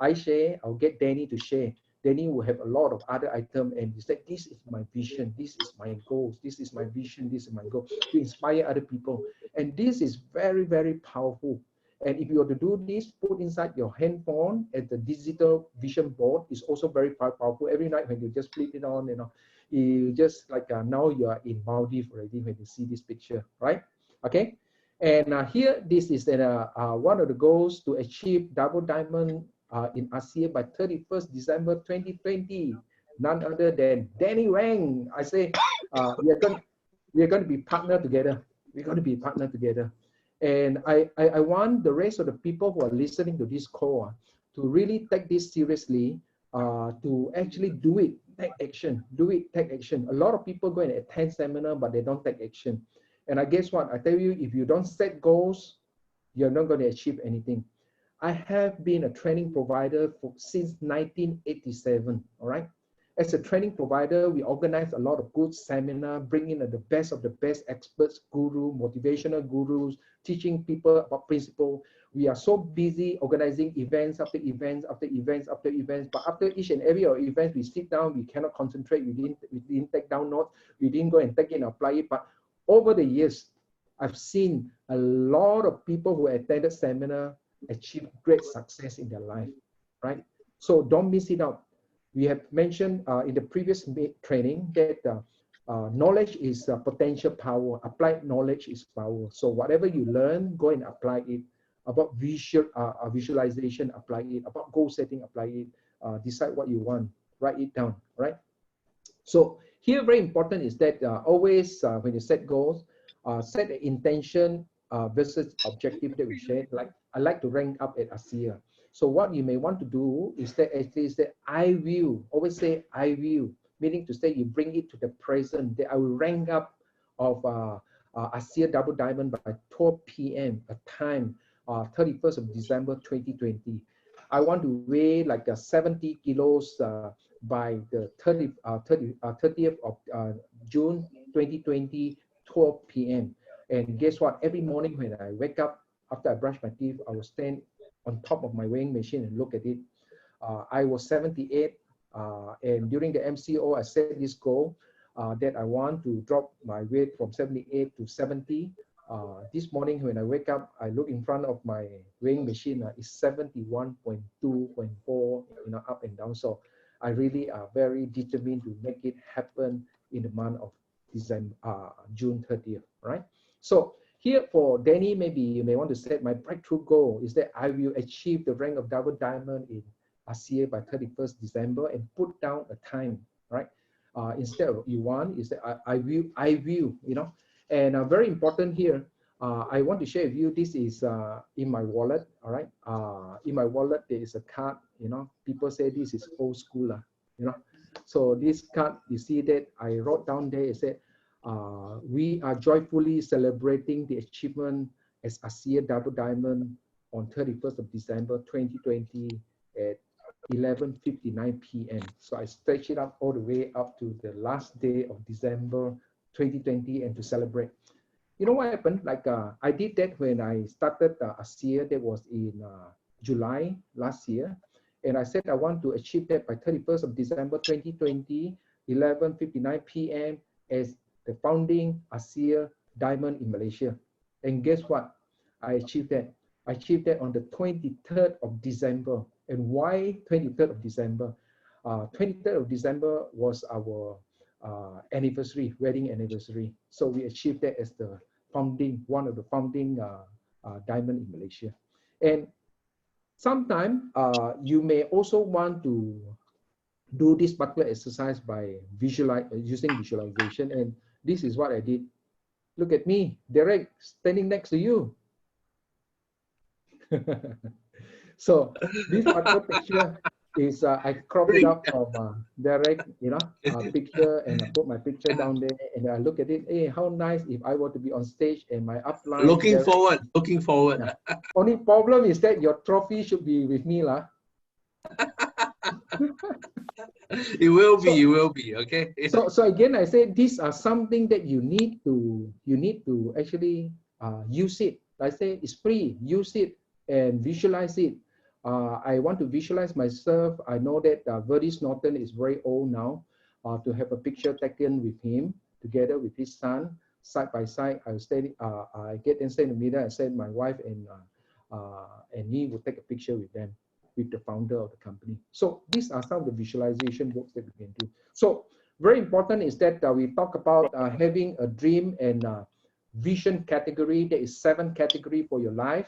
I share, I'll get Danny to share. Danny will have a lot of other items, and he said, this is my vision, this is my goals, this is my vision, this is my goal, to inspire other people. And this is very, very powerful. And if you were to do this, put inside your handphone at the digital vision board is also very powerful. Every night when you just flip it on, you know, you just like now you are in Maldives already when you see this picture, right? Okay. And here, this is one of the goals to achieve double diamond in ASEAN by 31st December 2020. None other than Danny Wang. I say we are going to be partnered together. We're going to be partnered together. And I want the rest of the people who are listening to this call to really take this seriously, to actually do it, take action, do it, take action. A lot of people go and attend seminar, but they don't take action. And I guess what? I tell you, if you don't set goals, you're not going to achieve anything. I have been a training provider since 1987, all right? As a training provider, we organize a lot of good seminars, bring in the best of the best experts, guru, motivational gurus, teaching people about principle. We are so busy organizing events after events after events after events, but after each and every event, we sit down, we cannot concentrate, we didn't take down notes, we didn't go and take it and apply it. But over the years, I've seen a lot of people who attended seminar achieve great success in their life, right? So don't miss it out. we have mentioned in the previous training that knowledge is potential power. Applied knowledge is power. So whatever you learn, go and apply it. About visualization, apply it. About goal setting, apply it. Decide what you want, write it down, right? So here, very important is that always when you set goals, set an intention versus objective that we shared. Like I like to rank up at ASEA. So what you may want to do is that actually is that I will, always say I will, meaning to say you bring it to the present, that I will rank up of ASEA Double Diamond by 12 p.m. a time, 31st of December 2020. I want to weigh like 70 kilos by the 30th of June 2020, 12 p.m. And guess what? Every morning when I wake up, after I brush my teeth, I will stand on top of my weighing machine and look at it. I was 78, and during the MCO, I set this goal that I want to drop my weight from 78 to 70. This morning when I wake up, I look in front of my weighing machine, it's 71.2.4, up and down. So I really are very determined to make it happen in the month of December, June 30th, right? So here for Danny, maybe you may want to set my breakthrough goal is that I will achieve the rank of Double Diamond in ASEA by 31st December and put down a time, right? Instead of you want is that I will, and very important here, I want to share with you, this is in my wallet, all right? In my wallet, there is a card, people say this is old school, So this card, you see that I wrote down there, it said, we are joyfully celebrating the achievement as ASEA Double Diamond on 31st of December 2020 at 11:59 p.m. So I stretch it up all the way up to the last day of December 2020 and to celebrate. You know what happened? Like I did that when I started ASEA, that was in July last year. And I said I want to achieve that by 31st of December 2020, 11:59 p.m. as the founding ASEA Diamond in Malaysia. And guess what? I achieved that. I achieved that on the 23rd of December. And why 23rd of December? 23rd of December was our anniversary, wedding anniversary. So we achieved that as the founding, one of the founding diamond in Malaysia. And sometime you may also want to do this particular exercise by using visualization. And this is what I did. Look at me, Derek, standing next to you. So this particular picture is I cropped it up from Derek, picture, and I put my picture down there, and I look at it. Hey, how nice if I were to be on stage and my upline. Looking Derek, forward. Yeah. Only problem is that your trophy should be with me, lah. It will be, okay. So again, I say these are something that you need to actually use it. I say it's free. Use it and visualize it. I want to visualize myself. I know that Verdis Norton is very old now. To have a picture taken with him together with his son side by side. I get and stand in the middle. I said my wife and me will take a picture with them, with the founder of the company. So these are some of the visualization works that we can do. So very important is that we talk about having a dream and vision category. There is 7 category for your life.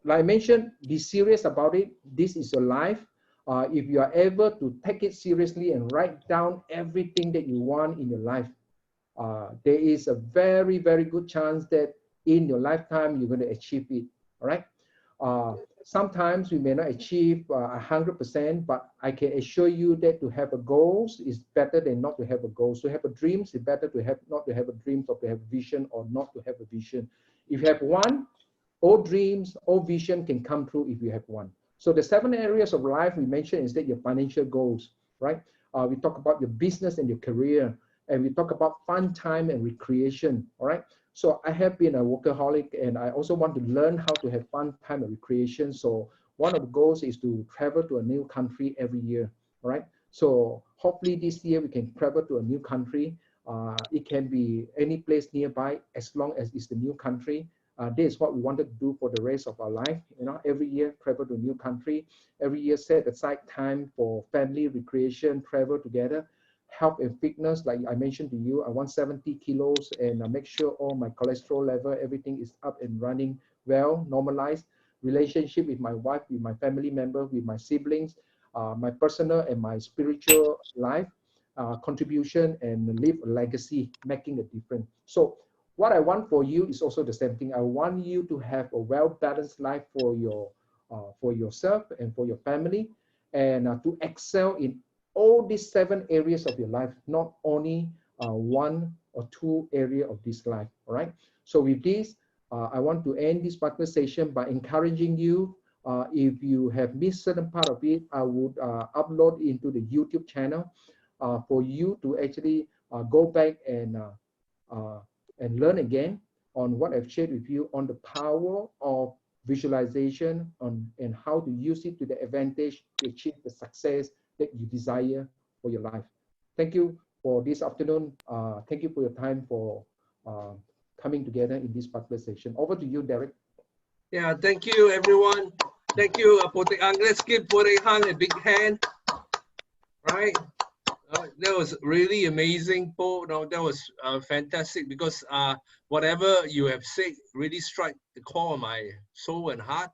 Like I mentioned, be serious about it. This is your life. If you are able to take it seriously and write down everything that you want in your life, there is a very, very good chance that in your lifetime, you're going to achieve it, all right? Sometimes we may not achieve 100%, but I can assure you that to have a goals is better than not to have a goals. To have a dreams is better to have not to have a dreams, or to have vision or not to have a vision. If you have one, all dreams, all vision can come true if you have one. So the 7 areas of life we mentioned is that your financial goals, right? We talk about your business and your career, and we talk about fun time and recreation, all right? So I have been a workaholic, and I also want to learn how to have fun time and recreation. So one of the goals is to travel to a new country every year, all right? So hopefully this year we can travel to a new country. It can be any place nearby as long as it's the new country. this is what we wanted to do for the rest of our life. You know, every year travel to a new country, every year set aside time for family recreation, travel together, health and fitness. Like I mentioned to you, I want 70 kilos and make sure all my cholesterol level, everything is up and running well, normalized. Relationship with my wife, with my family member, with my siblings, my personal and my spiritual life, contribution, and leave a legacy, making a difference. So what I want for you is also the same thing. I want you to have a well-balanced life for yourself and for your family, and to excel in all these 7 areas of your life, not only 1 or 2 area of this life. All right. So with this, I want to end this particular session by encouraging you. If you have missed certain part of it, I would upload into the YouTube channel for you to actually go back and learn again on what I've shared with you on the power of visualization and how to use it to the advantage to achieve the success that you desire for your life. Thank you for this afternoon. Thank you for your time for coming together in this particular session. Over to you, Derek. Yeah, thank you, everyone. Thank you, Poh Ted Ang. Let's give Poh Ted Ang a big hand. Right? That was really amazing, Poh. No, that was fantastic because whatever you have said really struck the core of my soul and heart.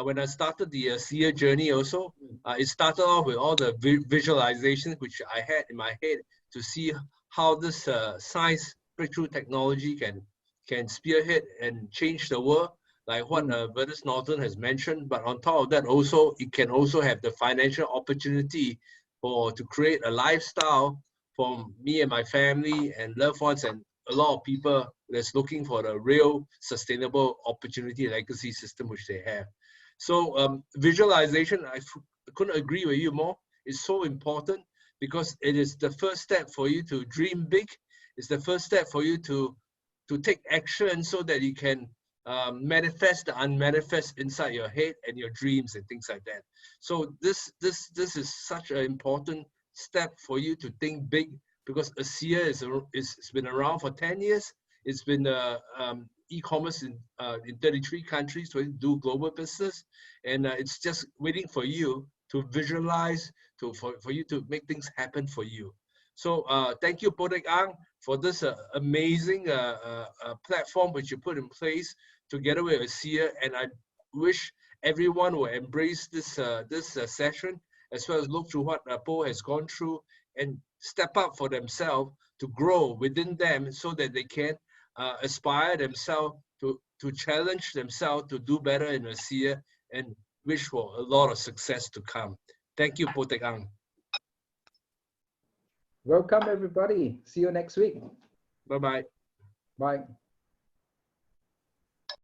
When I started the SEER journey also, it started off with all the visualizations which I had in my head to see how this science breakthrough technology can spearhead and change the world, like what Vertus Norton has mentioned. But on top of that, also it can also have the financial opportunity to create a lifestyle for me and my family and loved ones and a lot of people that's looking for the real sustainable opportunity legacy system which they have. So visualization, I couldn't agree with you more. It's so important because it is the first step for you to dream big. It's the first step for you to take action so that you can manifest the unmanifest inside your head and your dreams and things like that. So this is such an important step for you to think big, because ASEA it's been around for 10 years. It's been e-commerce in 33 countries, so you do global business, and it's just waiting for you to visualize, for you to make things happen for you. So thank you, Poh Ted Ang, for this amazing platform which you put in place together with ASEA, and I wish everyone will embrace this session, as well as look through what Poh has gone through and step up for themselves to grow within them so that they can aspire themselves to challenge themselves to do better in ASEA and wish for a lot of success to come. Thank you, Poh Ted Ang. Welcome, everybody. See you next week. Bye-bye. Bye.